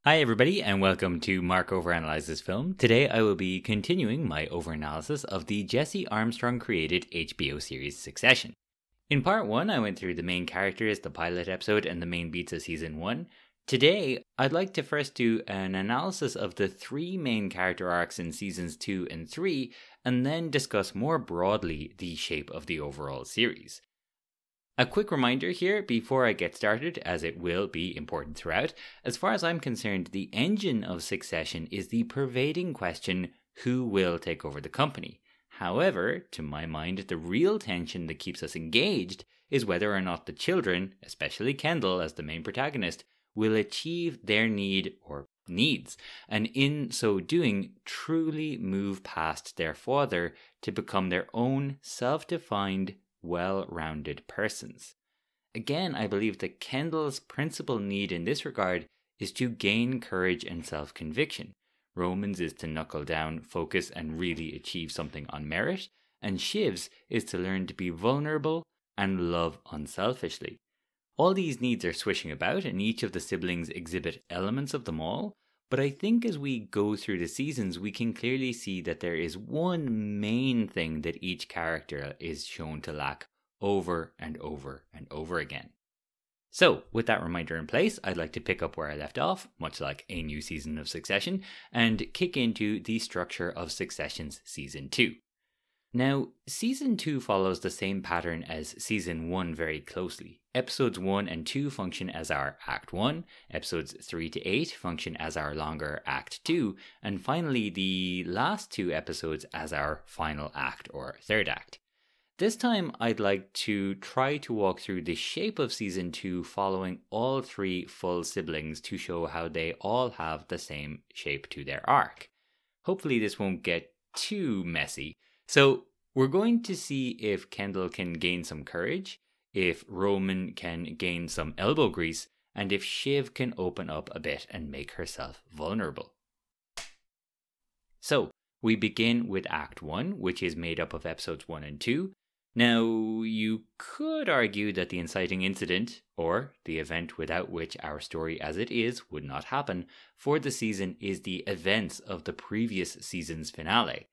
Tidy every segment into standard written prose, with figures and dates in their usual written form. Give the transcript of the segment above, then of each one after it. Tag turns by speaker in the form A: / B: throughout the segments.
A: Hi everybody and welcome to Mark Overanalyzes Film. Today I will be continuing my overanalysis of the Jesse Armstrong created HBO series Succession. In part 1 I went through the main characters, the pilot episode and the main beats of season 1. Today I'd like to first do an analysis of the 3 main character arcs in seasons 2 and 3 and then discuss more broadly the shape of the overall series. A quick reminder here before I get started, as it will be important throughout. As far as I'm concerned, the engine of Succession is the pervading question, who will take over the company? However, to my mind, the real tension that keeps us engaged is whether or not the children, especially Kendall as the main protagonist, will achieve their need or needs, and in so doing, truly move past their father to become their own self-defined, well-rounded persons. Again, I believe that Kendall's principal need in this regard is to gain courage and self-conviction. Roman's is to knuckle down, focus, and really achieve something on merit, and Shiv's is to learn to be vulnerable and love unselfishly. All these needs are swishing about, and each of the siblings exhibit elements of them all, but I think as we go through the seasons, we can clearly see that there is one main thing that each character is shown to lack over and over and over again. So, with that reminder in place, I'd like to pick up where I left off, much like a new season of Succession, and kick into the structure of Succession's Season 2. Now, Season 2 follows the same pattern as Season 1 very closely. Episodes 1 and 2 function as our Act 1, Episodes 3 to 8 function as our longer Act 2, and finally the last 2 episodes as our final act or third act. This time I'd like to try to walk through the shape of Season 2 following all 3 full siblings to show how they all have the same shape to their arc. Hopefully this won't get too messy. So we're going to see if Kendall can gain some courage, if Roman can gain some elbow grease, and if Shiv can open up a bit and make herself vulnerable. So we begin with Act 1, which is made up of episodes 1 and 2. Now, you could argue that the inciting incident, or the event without which our story as it is would not happen, for the season is the events of the previous season's finale.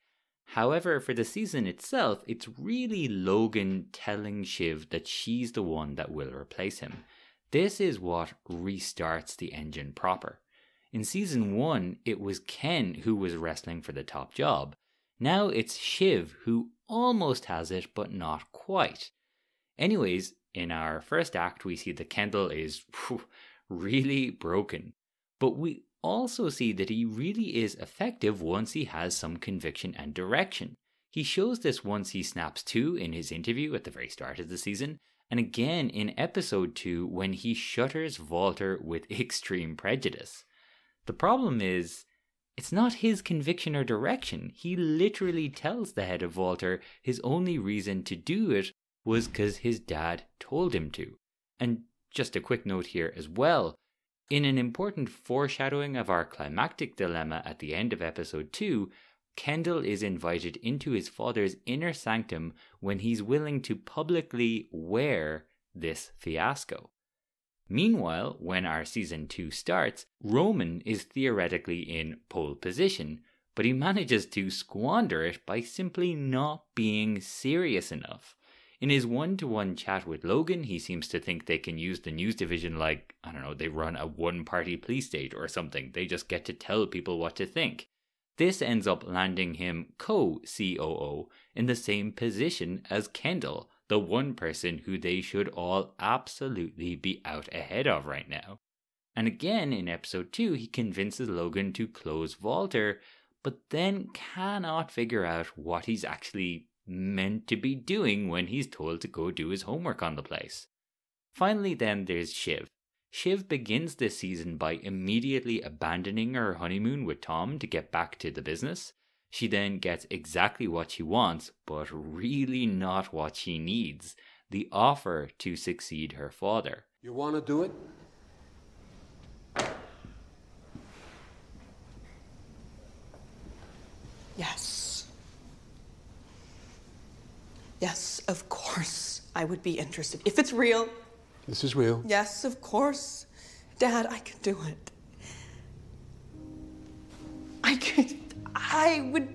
A: However, for the season itself, it's really Logan telling Shiv that she's the one that will replace him. This is what restarts the engine proper. In season 1, it was Ken who was wrestling for the top job. Now it's Shiv who almost has it, but not quite. Anyways, in our first act, we see that Kendall is really broken. But we also see that he really is effective once he has some conviction and direction. He shows this once he snaps to in his interview at the very start of the season, and again in episode 2 when he shutters Walter with extreme prejudice. The problem is, it's not his conviction or direction. He literally tells the head of Walter his only reason to do it was because his dad told him to. And just a quick note here as well, in an important foreshadowing of our climactic dilemma at the end of episode 2, Kendall is invited into his father's inner sanctum when he's willing to publicly wear this fiasco. Meanwhile, when our season 2 starts, Roman is theoretically in pole position, but he manages to squander it by simply not being serious enough. In his one-to-one chat with Logan, he seems to think they can use the news division like, they run a one-party police state or something. They just get to tell people what to think. This ends up landing him co-COO in the same position as Kendall, the one person who they should all absolutely be out ahead of right now. And again, in episode 2, he convinces Logan to close Walter, but then cannot figure out what he's actually meant to be doing when he's told to go do his homework on the place. Finally then there's Shiv. Shiv begins this season by immediately abandoning her honeymoon with Tom to get back to the business. She then gets exactly what she wants, but really not what she needs, the offer to succeed her father.
B: You want to do it?
C: Yes. Yes, of course.
B: I would be interested. If it's real.
C: This is real.
B: Yes, of course. Dad, I can do it. I would...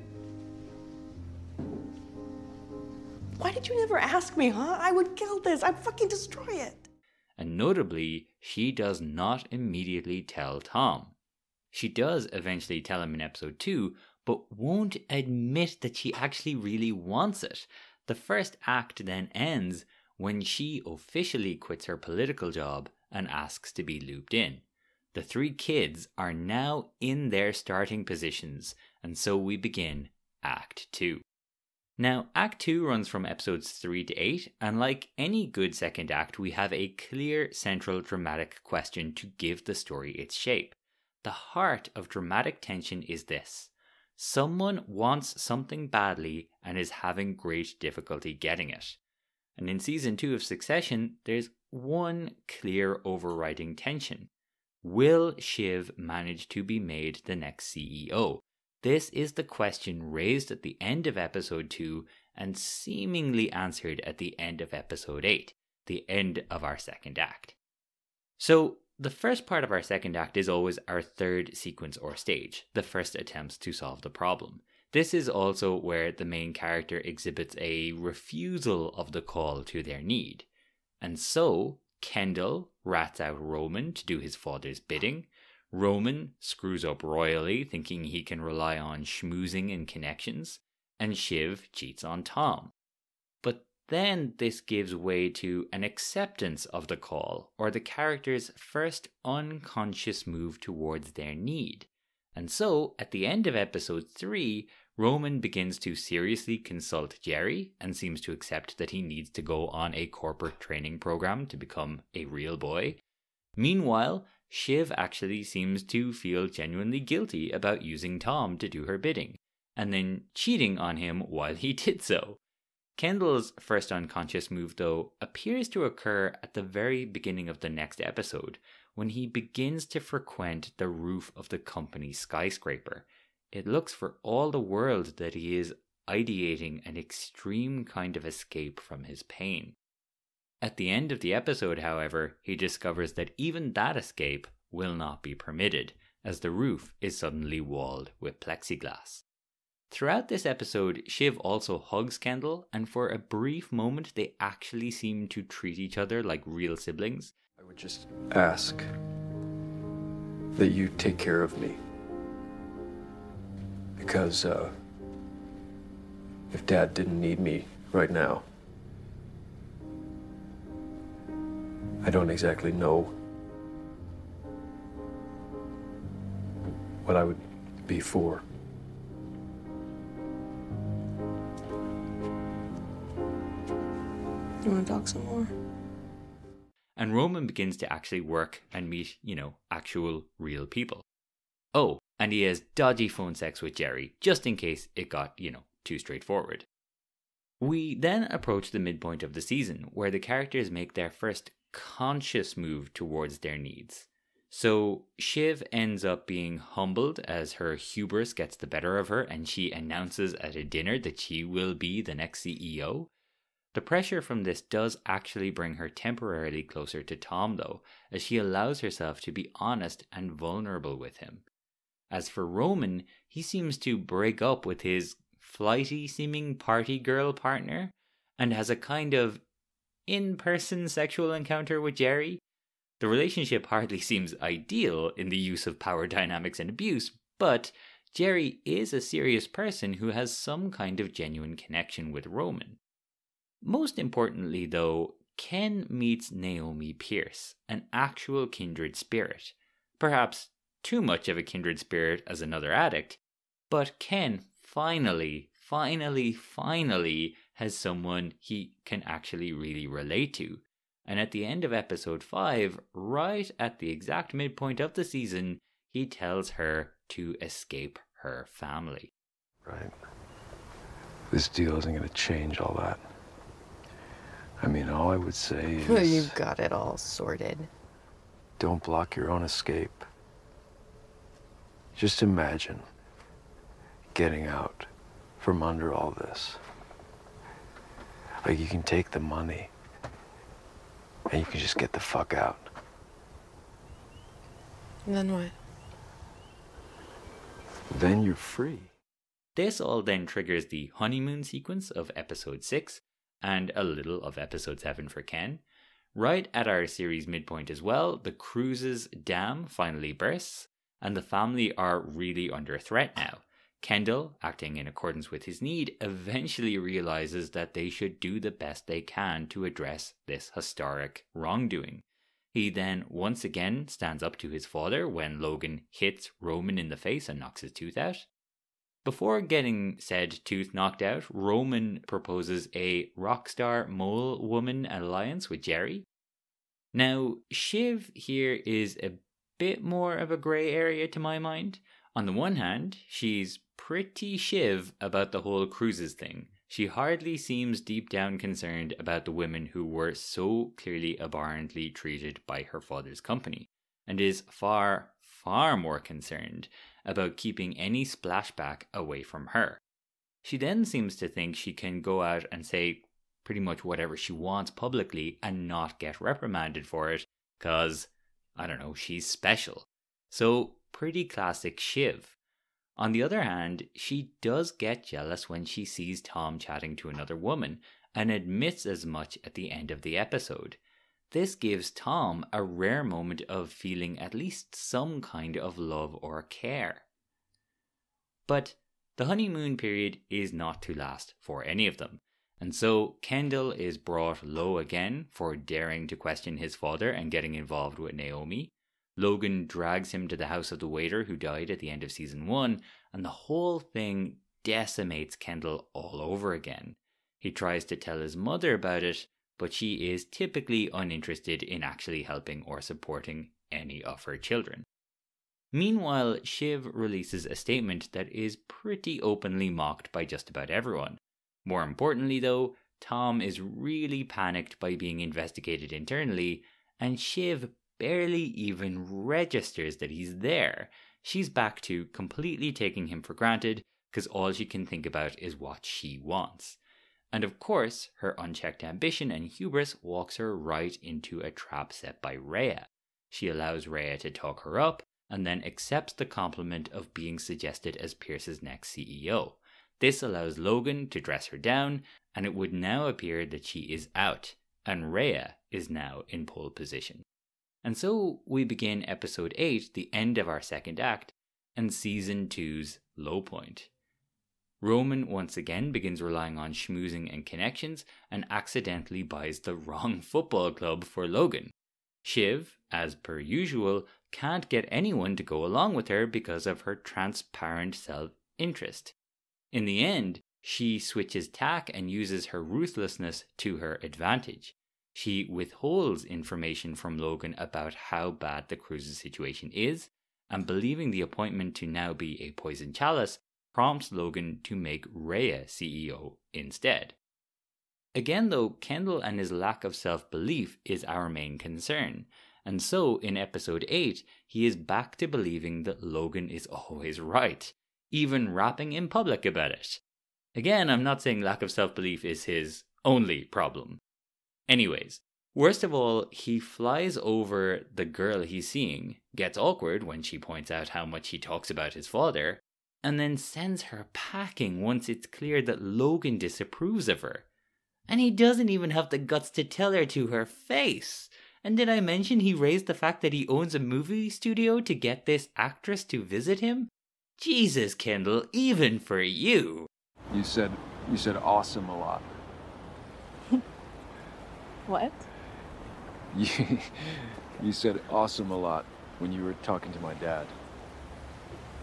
B: Why did you never ask me, huh? I would kill this. I'd fucking destroy it.
A: And notably, she does not immediately tell Tom. She does eventually tell him in episode 2, but won't admit that she actually really wants it. The first act then ends when she officially quits her political job and asks to be looped in. The 3 kids are now in their starting positions, and so we begin Act 2. Now, Act 2 runs from episodes 3 to 8, and like any good second act, we have a clear central dramatic question to give the story its shape. The heart of dramatic tension is this: someone wants something badly and is having great difficulty getting it. And in season 2 of Succession, there's one clear overriding tension. Will Shiv manage to be made the next CEO? This is the question raised at the end of episode 2 and seemingly answered at the end of episode 8, the end of our second act. So, the first part of our second act is always our third sequence or stage, the first attempts to solve the problem. This is also where the main character exhibits a refusal of the call to their need. And so, Kendall rats out Roman to do his father's bidding. Roman screws up royally, thinking he can rely on schmoozing and connections. And Shiv cheats on Tom. But then this gives way to an acceptance of the call, or the character's first unconscious move towards their need. And so, at the end of episode 3, Roman begins to seriously consult Jerry and seems to accept that he needs to go on a corporate training program to become a real boy. Meanwhile, Shiv actually seems to feel genuinely guilty about using Tom to do her bidding, and then cheating on him while he did so. Kendall's first unconscious move, though, appears to occur at the very beginning of the next episode, when he begins to frequent the roof of the company's skyscraper. It looks for all the world that he is ideating an extreme kind of escape from his pain. At the end of the episode, however, he discovers that even that escape will not be permitted, as the roof is suddenly walled with plexiglass. Throughout this episode, Shiv also hugs Kendall, and for a brief moment they actually seem to treat each other like real siblings.
C: I would just ask that you take care of me. Because, if Dad didn't need me right now, I don't exactly know what I would be for.
B: You want to talk some more?
A: And Roman begins to actually work and meet, actual real people. Oh, and he has dodgy phone sex with Jerry, just in case it got, too straightforward. We then approach the midpoint of the season, where the characters make their first conscious move towards their needs. So Shiv ends up being humbled as her hubris gets the better of her and she announces at a dinner that she will be the next CEO. The pressure from this does actually bring her temporarily closer to Tom, though, as she allows herself to be honest and vulnerable with him. As for Roman, he seems to break up with his flighty-seeming party girl partner and has a kind of in-person sexual encounter with Jerry. The relationship hardly seems ideal in the use of power dynamics and abuse, but Jerry is a serious person who has some kind of genuine connection with Roman. Most importantly, though, Ken meets Naomi Pierce, an actual kindred spirit. Perhaps too much of a kindred spirit as another addict, but Ken finally has someone he can actually really relate to. And at the end of episode 5, right at the exact midpoint of the season, he tells her to escape her family.
C: Right. This deal isn't going to change all that. I mean, all I would say is...
B: Well, you've got it all sorted.
C: Don't block your own escape. Just imagine getting out from under all this. Like, you can take the money and you can just get the fuck out.
B: And then what?
C: Then you're free.
A: This all then triggers the honeymoon sequence of episode 6 and a little of episode 7 for Ken. Right at our series midpoint as well, the cruise's dam finally bursts, and the family are really under threat now. Kendall, acting in accordance with his need, eventually realizes that they should do the best they can to address this historic wrongdoing. He then once again stands up to his father when Logan hits Roman in the face and knocks his tooth out. Before getting said tooth knocked out, Roman proposes a rockstar mole woman alliance with Jerry. Now, Shiv here is a bit more of a grey area to my mind. On the one hand, she's pretty Shiv about the whole cruises thing. She hardly seems deep down concerned about the women who were so clearly abhorrently treated by her father's company, and is far, far more concerned about keeping any splashback away from her. She then seems to think she can go out and say pretty much whatever she wants publicly and not get reprimanded for it, cause, I don't know, she's special. So, pretty classic Shiv. On the other hand, she does get jealous when she sees Tom chatting to another woman, and admits as much at the end of the episode. This gives Tom a rare moment of feeling at least some kind of love or care. But the honeymoon period is not to last for any of them, and so Kendall is brought low again for daring to question his father and getting involved with Naomi. Logan drags him to the house of the waiter who died at the end of season 1, and the whole thing decimates Kendall all over again. He tries to tell his mother about it, but she is typically uninterested in actually helping or supporting any of her children. Meanwhile, Shiv releases a statement that is pretty openly mocked by just about everyone. More importantly though, Tom is really panicked by being investigated internally, and Shiv barely even registers that he's there. She's back to completely taking him for granted because all she can think about is what she wants. And of course, her unchecked ambition and hubris walks her right into a trap set by Rhea. She allows Rhea to talk her up and then accepts the compliment of being suggested as Pierce's next CEO. This allows Logan to dress her down, and it would now appear that she is out, and Rhea is now in pole position. And so we begin episode 8, the end of our second act, and season 2's low point. Roman once again begins relying on schmoozing and connections and accidentally buys the wrong football club for Logan. Shiv, as per usual, can't get anyone to go along with her because of her transparent self-interest. In the end, she switches tack and uses her ruthlessness to her advantage. She withholds information from Logan about how bad the cruise's situation is, and believing the appointment to now be a poison chalice prompts Logan to make Rhea CEO instead. Again though, Kendall and his lack of self-belief is our main concern, and so in episode 8, he is back to believing that Logan is always right, even rapping in public about it. Again, I'm not saying lack of self-belief is his only problem. Anyways, worst of all, he flies over the girl he's seeing, gets awkward when she points out how much he talks about his father, and then sends her packing once it's clear that Logan disapproves of her. And he doesn't even have the guts to tell her to her face. And did I mention he raised the fact that he owns a movie studio to get this actress to visit him? Jesus, Kendall, even for you.
C: You said awesome a lot.
B: What?
C: You said awesome a lot when you were talking to my dad.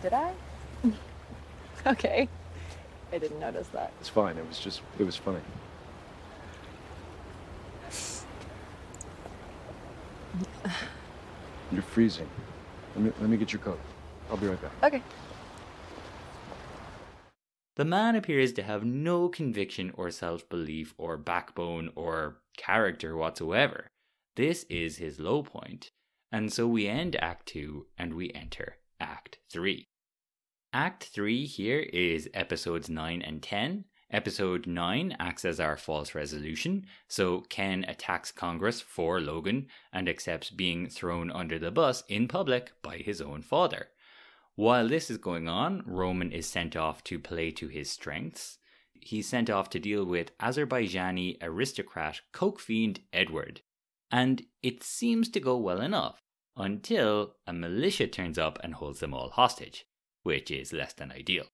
B: Did I? Okay. I didn't notice that.
C: It's fine. It was funny. You're freezing. Let me get your coat. I'll be right back.
B: Okay.
A: The man appears to have no conviction or self-belief or backbone or character whatsoever. This is his low point. And so we end Act 2 and we enter Act 3. Act 3 here is episodes 9 and 10. Episode 9 acts as our false resolution, so Ken attacks Congress for Logan and accepts being thrown under the bus in public by his own father. While this is going on, Roman is sent off to play to his strengths. He's sent off to deal with Azerbaijani aristocrat coke fiend Edward. And it seems to go well enough, until a militia turns up and holds them all hostage, which is less than ideal.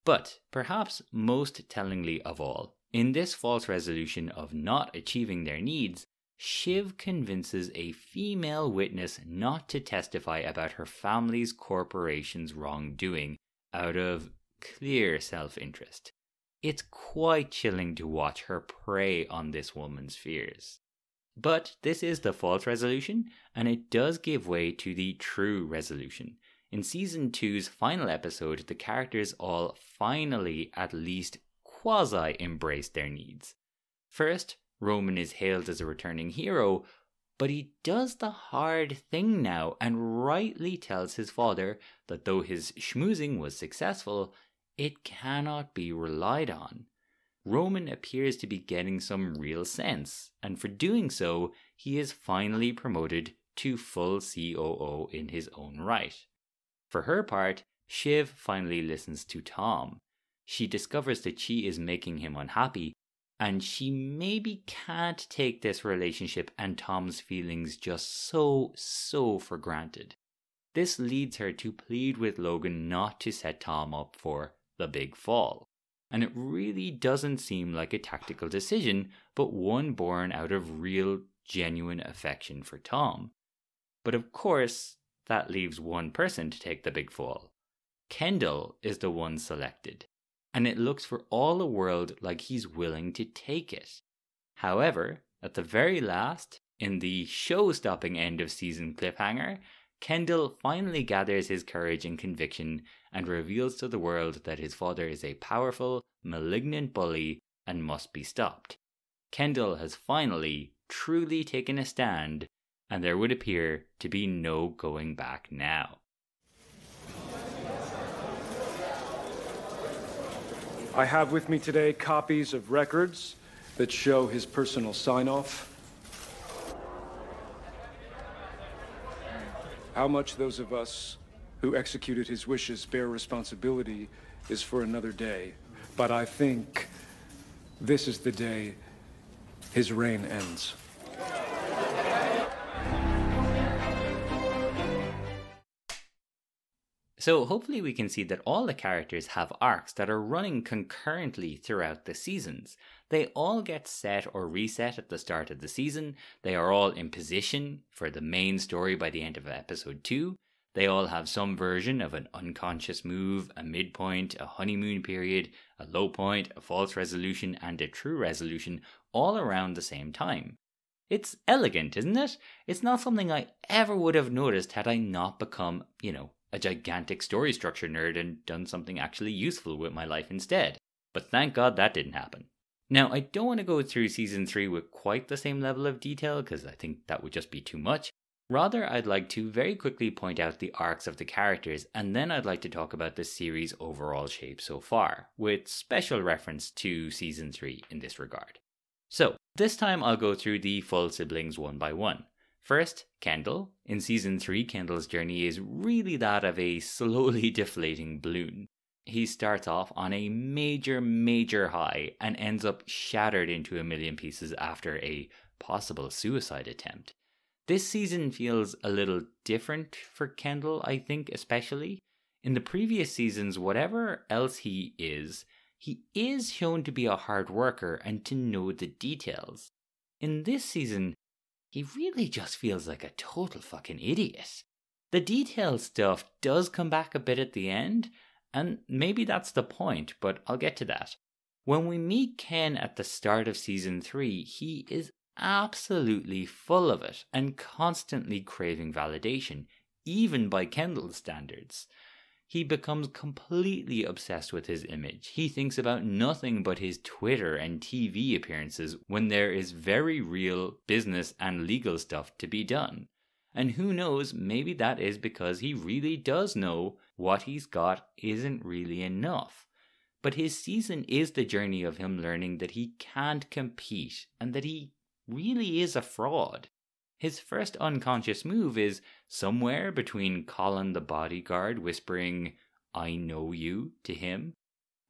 A: But perhaps most tellingly of all, in this false resolution of not achieving their needs, Shiv convinces a female witness not to testify about her family's corporation's wrongdoing out of clear self-interest. It's quite chilling to watch her prey on this woman's fears. But this is the false resolution, and it does give way to the true resolution. In Season 2's final episode, the characters all finally at least quasi-embrace their needs. First, Roman is hailed as a returning hero, but he does the hard thing now and rightly tells his father that though his schmoozing was successful, it cannot be relied on. Roman appears to be getting some real sense, and for doing so, he is finally promoted to full COO in his own right. For her part, Shiv finally listens to Tom. She discovers that she is making him unhappy, and she maybe can't take this relationship and Tom's feelings just so for granted. This leads her to plead with Logan not to set Tom up for the big fall. And it really doesn't seem like a tactical decision, but one born out of real, genuine affection for Tom. But of course, that leaves one person to take the big fall. Kendall is the one selected, and it looks for all the world like he's willing to take it. However, at the very last, in the show-stopping end of season cliffhanger, Kendall finally gathers his courage and conviction and reveals to the world that his father is a powerful, malignant bully and must be stopped. Kendall has finally, truly taken a stand, and there would appear to be no going back now.
C: I have with me today copies of records that show his personal sign-off. How much those of us who executed his wishes bear responsibility is for another day. But I think this is the day his reign ends.
A: So hopefully we can see that all the characters have arcs that are running concurrently throughout the seasons. They all get set or reset at the start of the season. They are all in position for the main story by the end of episode 2. They all have some version of an unconscious move, a midpoint, a honeymoon period, a low point, a false resolution, and a true resolution all around the same time. It's elegant, isn't it? It's not something I ever would have noticed had I not become, a gigantic story structure nerd and done something actually useful with my life instead. But thank God that didn't happen. Now, I don't want to go through season 3 with quite the same level of detail because I think that would just be too much. Rather, I'd like to very quickly point out the arcs of the characters, and then I'd like to talk about the series' overall shape so far, with special reference to season 3 in this regard. So, this time I'll go through the full siblings one by one. First, Kendall. In season 3, Kendall's journey is really that of a slowly deflating balloon. He starts off on a major high and ends up shattered into a million pieces after a possible suicide attempt. This season feels a little different for Kendall, I think, especially. In the previous seasons, whatever else he is shown to be a hard worker and to know the details. In this season, he really just feels like a total fucking idiot. The detail stuff does come back a bit at the end, and maybe that's the point, but I'll get to that. When we meet Ken at the start of season 3, he is absolutely full of it and constantly craving validation, even by Kendall's standards. He becomes completely obsessed with his image. He thinks about nothing but his Twitter and TV appearances when there is very real business and legal stuff to be done. And who knows, maybe that is because he really does know what he's got isn't really enough. but his season is the journey of him learning that he can't compete and that he really is a fraud. His first unconscious move is somewhere between Colin the bodyguard whispering, "I know you," to him,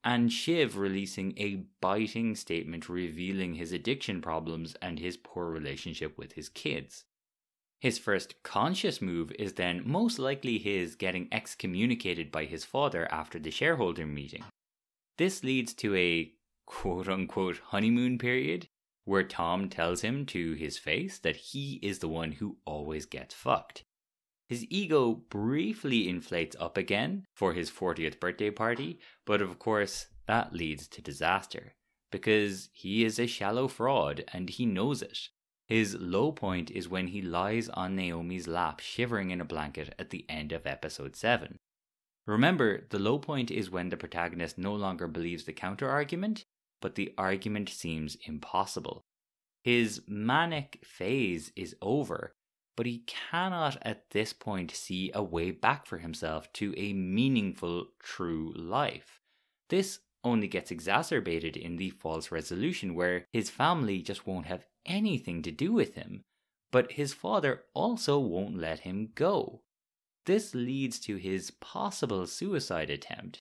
A: and Shiv releasing a biting statement revealing his addiction problems and his poor relationship with his kids. His first conscious move is then most likely his getting excommunicated by his father after the shareholder meeting. This leads to a quote-unquote honeymoon period where Tom tells him to his face that he is the one who always gets fucked. His ego briefly inflates up again for his 40th birthday party, but of course that leads to disaster, because he is a shallow fraud and he knows it. His low point is when he lies on Naomi's lap shivering in a blanket at the end of episode 7. Remember, the low point is when the protagonist no longer believes the counter-argument, but the argument seems impossible. His manic phase is over, but he cannot at this point see a way back for himself to a meaningful, true life. This only gets exacerbated in the false resolution where his family just won't have anything to do with him, but his father also won't let him go. This leads to his possible suicide attempt.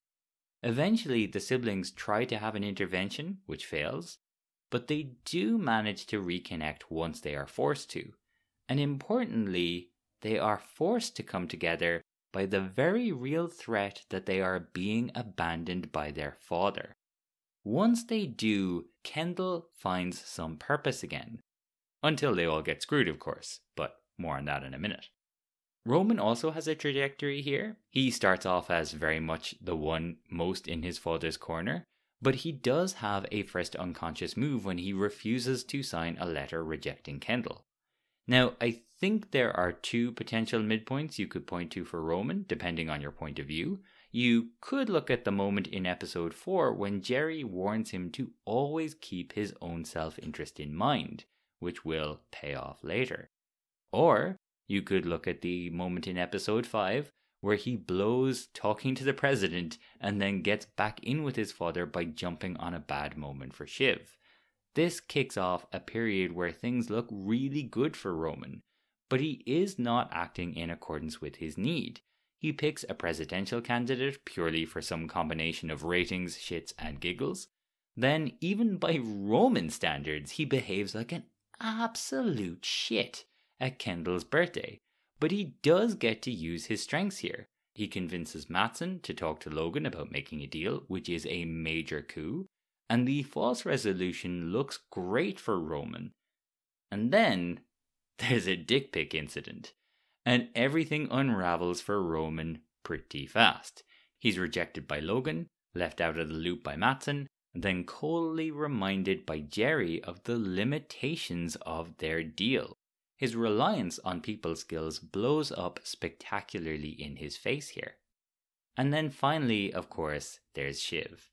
A: Eventually, the siblings try to have an intervention, which fails, but they do manage to reconnect once they are forced to. And importantly, they are forced to come together by the very real threat that they are being abandoned by their father. Once they do, Kendall finds some purpose again. Until they all get screwed, of course, but more on that in a minute. Roman also has a trajectory here. He starts off as very much the one most in his father's corner, but he does have a first unconscious move when he refuses to sign a letter rejecting Kendall. Now, I think there are two potential midpoints you could point to for Roman, depending on your point of view. You could look at the moment in episode 4 when Jerry warns him to always keep his own self-interest in mind, which will pay off later. Or you could look at the moment in episode 5 where he blows talking to the president and then gets back in with his father by jumping on a bad moment for Shiv. This kicks off a period where things look really good for Roman, but he is not acting in accordance with his need. He picks a presidential candidate purely for some combination of ratings, shits, and giggles. Then, even by Roman standards, he behaves like an absolute shit at Kendall's birthday. But he does get to use his strengths here. He convinces Matsson to talk to Logan about making a deal, which is a major coup. And the false resolution looks great for Roman. And then there's a dick pic incident. And everything unravels for Roman pretty fast. He's rejected by Logan, left out of the loop by Matsson, and then coldly reminded by Jerry of the limitations of their deal. His reliance on people skills blows up spectacularly in his face here. And then finally, of course, there's Shiv.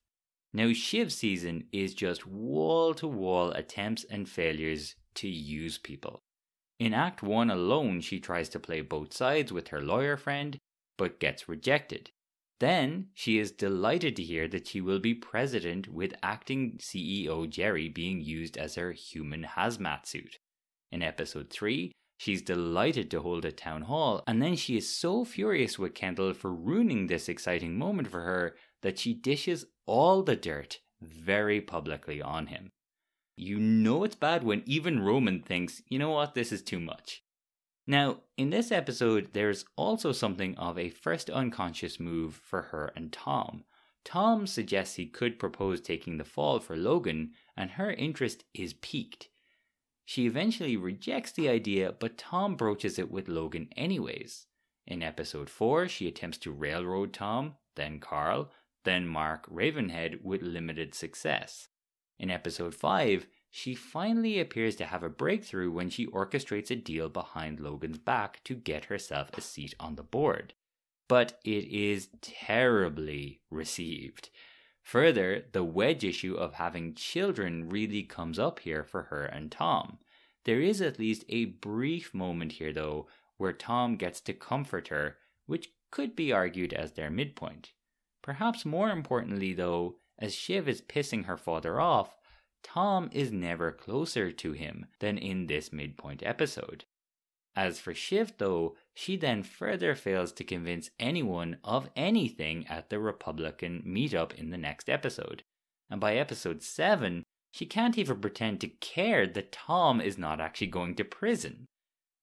A: Now, Shiv's season is just wall-to-wall attempts and failures to use people. In Act 1 alone, she tries to play both sides with her lawyer friend, but gets rejected. Then, she is delighted to hear that she will be president with acting CEO Jerry being used as her human hazmat suit. In Episode 3, she's delighted to hold a town hall, and then she is so furious with Kendall for ruining this exciting moment for her that she dishes all the dirt very publicly on him. You know it's bad when even Roman thinks, you know what, this is too much. Now, in this episode, there's also something of a first unconscious move for her and Tom. Tom suggests he could propose taking the fall for Logan, and her interest is piqued. She eventually rejects the idea, but Tom broaches it with Logan anyways. In episode 4, she attempts to railroad Tom, then Carl, then Mark Ravenhead with limited success. In episode 5, she finally appears to have a breakthrough when she orchestrates a deal behind Logan's back to get herself a seat on the board. But it is terribly received. Further, the wedge issue of having children really comes up here for her and Tom. There is at least a brief moment here though, where Tom gets to comfort her, which could be argued as their midpoint. Perhaps more importantly though, as Shiv is pissing her father off, Tom is never closer to him than in this midpoint episode. As for Shiv though, she then further fails to convince anyone of anything at the Republican meetup in the next episode. And by episode 7, she can't even pretend to care that Tom is not actually going to prison.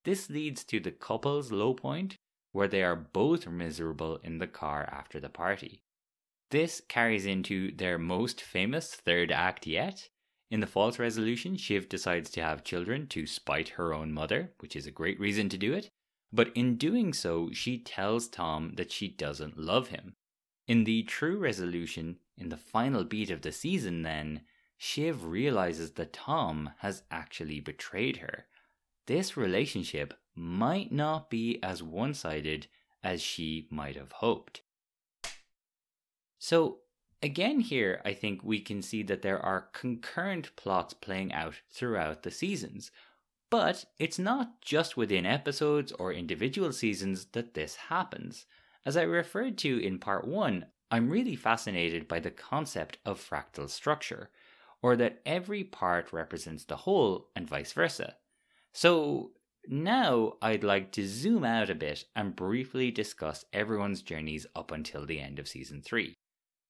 A: This leads to the couple's low point, where they are both miserable in the car after the party. This carries into their most famous third act yet. In the false resolution, Shiv decides to have children to spite her own mother, which is a great reason to do it. But in doing so, she tells Tom that she doesn't love him. In the true resolution, in the final beat of the season then, Shiv realizes that Tom has actually betrayed her. This relationship might not be as one-sided as she might have hoped. So, again here, I think we can see that there are concurrent plots playing out throughout the seasons. But it's not just within episodes or individual seasons that this happens. As I referred to in part 1, I'm really fascinated by the concept of fractal structure, or that every part represents the whole and vice versa. So now I'd like to zoom out a bit and briefly discuss everyone's journeys up until the end of season 3.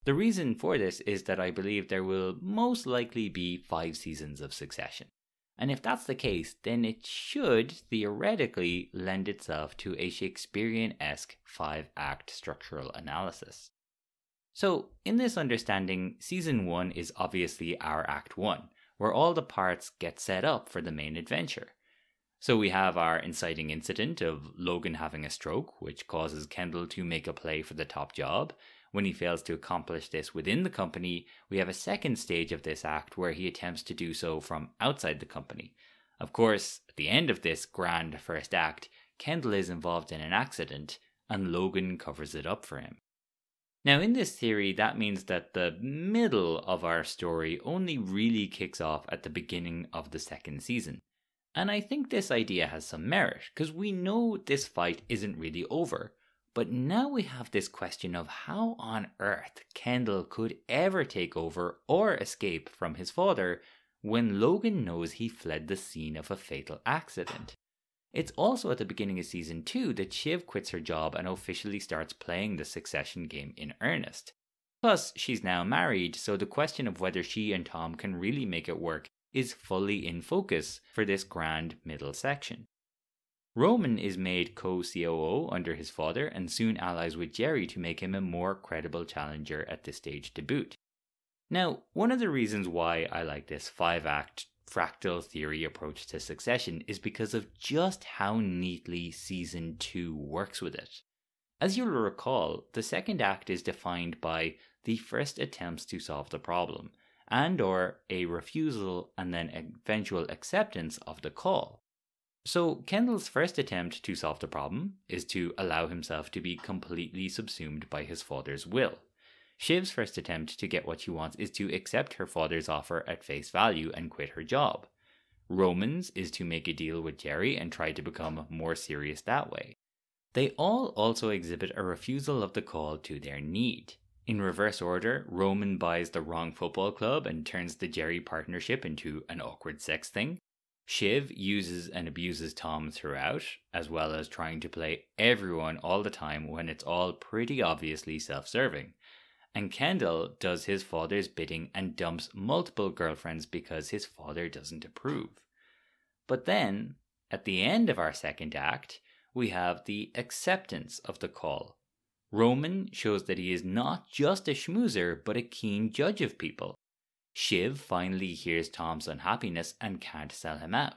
A: The reason for this is that I believe there will most likely be 5 seasons of Succession. And if that's the case, then it should theoretically lend itself to a Shakespearean-esque 5-act structural analysis. So, in this understanding, season 1 is obviously our act 1, where all the parts get set up for the main adventure. So we have our inciting incident of Logan having a stroke, which causes Kendall to make a play for the top job. When he fails to accomplish this within the company, we have a second stage of this act where he attempts to do so from outside the company. Of course, at the end of this grand first act, Kendall is involved in an accident, and Logan covers it up for him. Now, in this theory, that means that the middle of our story only really kicks off at the beginning of the second season. And I think this idea has some merit, because we know this fight isn't really over. But now we have this question of how on earth Kendall could ever take over or escape from his father when Logan knows he fled the scene of a fatal accident. It's also at the beginning of season 2 that Shiv quits her job and officially starts playing the Succession game in earnest. Plus, she's now married, so the question of whether she and Tom can really make it work is fully in focus for this grand middle section. Roman is made co-COO under his father and soon allies with Jerry to make him a more credible challenger at this stage to boot. Now, one of the reasons why I like this 5-act fractal theory approach to Succession is because of just how neatly season 2 works with it. As you'll recall, the second act is defined by the first attempts to solve the problem, and or a refusal and then eventual acceptance of the call. So Kendall's first attempt to solve the problem is to allow himself to be completely subsumed by his father's will. Shiv's first attempt to get what she wants is to accept her father's offer at face value and quit her job. Roman's is to make a deal with Jerry and try to become more serious that way. They all also exhibit a refusal of the call to their need. In reverse order, Roman buys the wrong football club and turns the Jerry partnership into an awkward sex thing. Shiv uses and abuses Tom throughout, as well as trying to play everyone all the time when it's all pretty obviously self-serving. And Kendall does his father's bidding and dumps multiple girlfriends because his father doesn't approve. But then, at the end of our second act, we have the acceptance of the call. Roman shows that he is not just a schmoozer, but a keen judge of people. Shiv finally hears Tom's unhappiness and can't sell him out.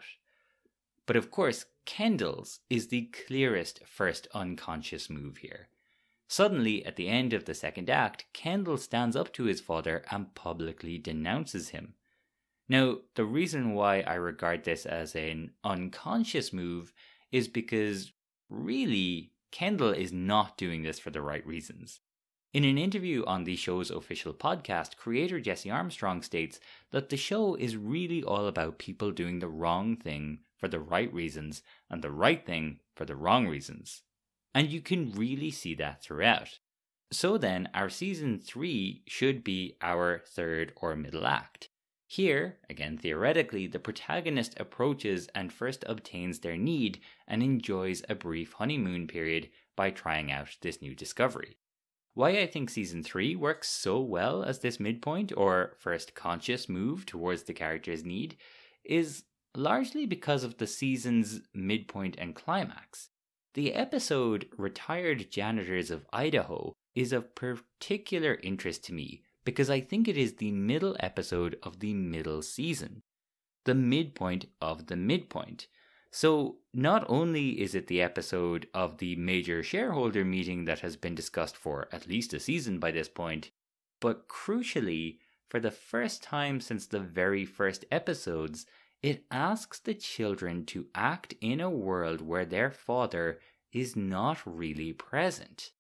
A: But of course, Kendall's is the clearest first unconscious move here. Suddenly, at the end of the second act, Kendall stands up to his father and publicly denounces him. Now, the reason why I regard this as an unconscious move is because, really, Kendall is not doing this for the right reasons. In an interview on the show's official podcast, creator Jesse Armstrong states that the show is really all about people doing the wrong thing for the right reasons and the right thing for the wrong reasons. And you can really see that throughout. So then, our season 3 should be our third or middle act. Here, again theoretically, the protagonist approaches and first obtains their need and enjoys a brief honeymoon period by trying out this new discovery. Why I think season 3 works so well as this midpoint or first conscious move towards the character's need is largely because of the season's midpoint and climax. The episode Retired Janitors of Idaho is of particular interest to me because I think it is the middle episode of the middle season, the midpoint of the midpoint. So not only is it the episode of the major shareholder meeting that has been discussed for at least a season by this point, but crucially, for the first time since the very first episodes, it asks the children to act in a world where their father is not really present.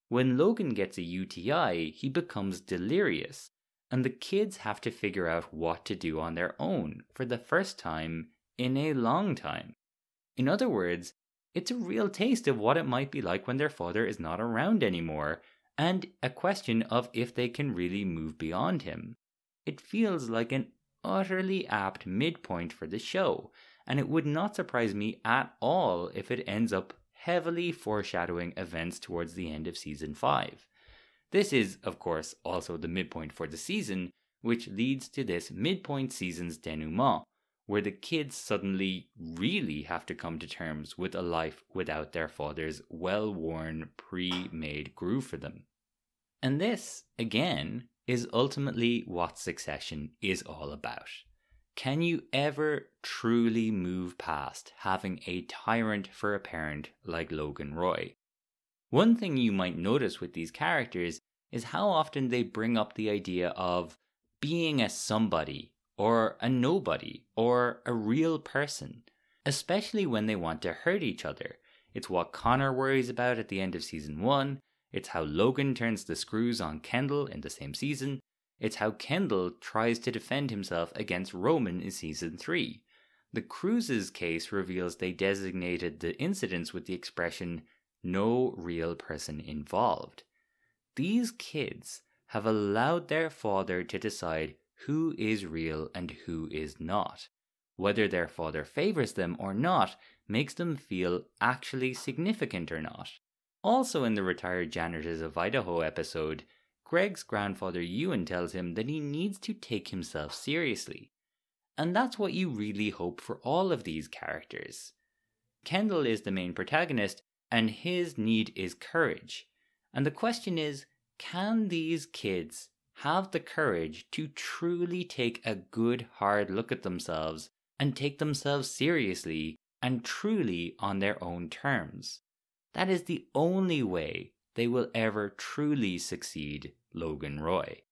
A: When Logan gets a UTI, he becomes delirious, and the kids have to figure out what to do on their own for the first time in a long time. In other words, it's a real taste of what it might be like when their father is not around anymore, and a question of if they can really move beyond him. It feels like an utterly apt midpoint for the show, and it would not surprise me at all if it ends up heavily foreshadowing events towards the end of season 5. This is, of course, also the midpoint for the season, which leads to this midpoint season's denouement, where the kids suddenly really have to come to terms with a life without their father's well-worn, pre-made groove for them. And this, again, is ultimately what Succession is all about. Can you ever truly move past having a tyrant for a parent like Logan Roy? One thing you might notice with these characters is how often they bring up the idea of being a somebody, or a nobody, or a real person, especially when they want to hurt each other. It's what Connor worries about at the end of season 1, it's how Logan turns the screws on Kendall in the same season, it's how Kendall tries to defend himself against Roman in season 3. The Cruzes case reveals they designated the incidents with the expression, no real person involved. These kids have allowed their father to decide who is real and who is not. Whether their father favors them or not makes them feel actually significant or not. Also in the Retired Janitors of Idaho episode, Greg's grandfather Ewan tells him that he needs to take himself seriously. And that's what you really hope for all of these characters. Kendall is the main protagonist, and his need is courage. And the question is, can these kids have the courage to truly take a good hard look at themselves and take themselves seriously and truly on their own terms? That is the only way they will ever truly succeed Logan Roy.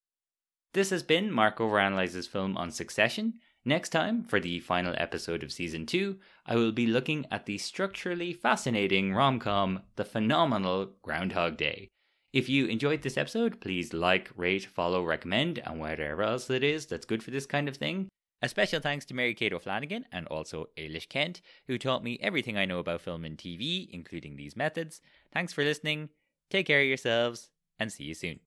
A: This has been Mark Overanalyzes Film on Succession. Next time, for the final episode of Season 2, I will be looking at the structurally fascinating rom-com The Phenomenal Groundhog Day. If you enjoyed this episode, please like, rate, follow, recommend, and whatever else it is that's good for this kind of thing. A special thanks to Mary Kate O'Flanagan and also Ailish Kent, who taught me everything I know about film and TV, including these methods. Thanks for listening, take care of yourselves, and see you soon.